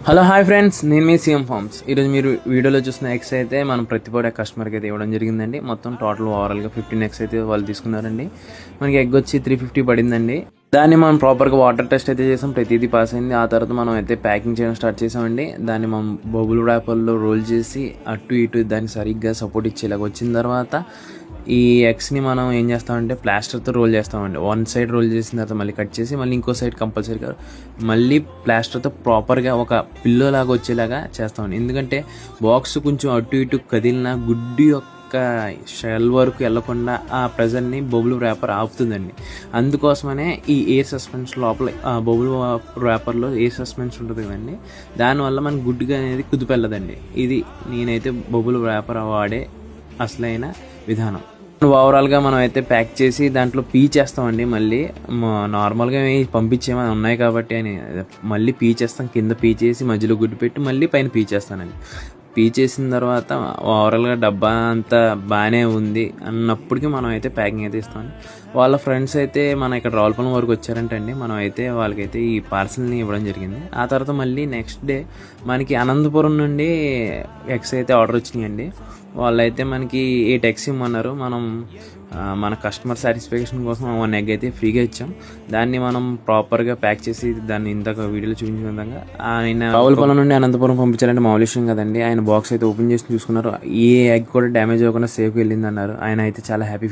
Hello hi friends, నేను మీ CM forms. ఈరోజు మీరు వీడియోలో చూసిన ఎగ్స్ అయితే మనం ప్రతిపాడు కస్టమర్కి అయితే ఇవ్వడం జరిగిందండి. మొత్తం టోటల్ ఓవరాల్గా 15 ఎగ్స్ అయితే వాళ్ళు తీసుకున్నారండి. మనకి ఎగ్ వచ్చి 350 పడిందండి. దాన్ని మనం ప్రాపర్గా వాటర్ టెస్ట్ అయితే చేసాం, ప్రతిదీ పాస్ అయింది. ఆ తర్వాత మనం అయితే ప్యాకింగ్ చేయడం స్టార్ట్ చేసామండి. దాన్ని మనం బబుల్ ర్యాపర్లో రోల్ చేసి అటు ఇటు దానికి సరిగ్గా సపోర్ట్ ఇచ్చేలాగా వచ్చిన తర్వాత ఈ ఎగ్స్ని మనం ఏం చేస్తామంటే ప్లాస్టర్తో రోల్ చేస్తామండి. వన్ సైడ్ రోల్ చేసిన తర్వాత మళ్ళీ కట్ చేసి మళ్ళీ ఇంకో సైడ్ కంపల్సరీగా మళ్ళీ ప్లాస్టర్తో ప్రాపర్గా ఒక పిల్లో లాగా వచ్చేలాగా చేస్తామండి. ఎందుకంటే బాక్స్ కొంచెం అటు ఇటు కదిలిన గుడ్డి యొక్క షెల్ వరకు వెళ్లకుండా ఆ ప్రెజర్ని బబుల్ ర్యాపర్ ఆపుతుందండి. అందుకోసమనే ఈ ఎయిర్ సస్పెన్స్ లోపల బబుల్ ర్యాపర్లో ఎయిర్ సస్పెన్స్ ఉంటుంది కదండి, దానివల్ల మన గుడ్డుగా అనేది కుదిపెళ్ళదండి. ఇది నేనైతే బబుల్ ర్యాపర్ వాడే అసలైన విధానం. ఓవరాల్గా మనం అయితే ప్యాక్ చేసి దాంట్లో పీచేస్తామండి. మళ్ళీ నార్మల్గా పంపించేమని ఉన్నాయి కాబట్టి అని మళ్ళీ పీచేస్తాం. కింద పీచేసి మధ్యలో గుడ్డు పెట్టి మళ్ళీ పైన పీచేస్తానండి. పీచేసిన తర్వాత ఓవరాల్గా డబ్బా అంతా బాగానే ఉంది అన్నప్పటికీ మనం అయితే ప్యాకింగ్ అయితే ఇస్తామండి. వాళ్ళ ఫ్రెండ్స్ అయితే మన ఇక్కడ రావులపాలెం వరకు వచ్చారంటండి. మనం అయితే వాళ్ళకైతే ఈ పార్సల్ని ఇవ్వడం జరిగింది. ఆ తర్వాత మళ్ళీ నెక్స్ట్ డే మనకి అనంతపురం నుండి ఎగ్స్ అయితే ఆర్డర్ వచ్చినాయండి. వాళ్ళైతే మనకి 8 ఎగ్స్ ఇమ్మన్నారు. మనం మన కస్టమర్ సాటిస్ఫాక్షన్ కోసం 1 ఎగ్ అయితే ఫ్రీగా ఇచ్చాం. దాన్ని మనం ప్రాపర్గా ప్యాక్ చేసి దాన్ని ఇంతక వీడియోలో చూపించిన విధంగా ఆయన రావులపాలెం నుండి అనంతపురం పంపించాలంటే మామూలు విషయం కదండి. ఆయన బాక్స్ అయితే ఓపెన్ చేసి చూసుకున్నారు. ఏ ఎగ్ కూడా డ్యామేజ్ అవ్వకుండా సేఫ్గా వెళ్ళింది అన్నారు. ఆయన అయితే చాలా హ్యాపీ.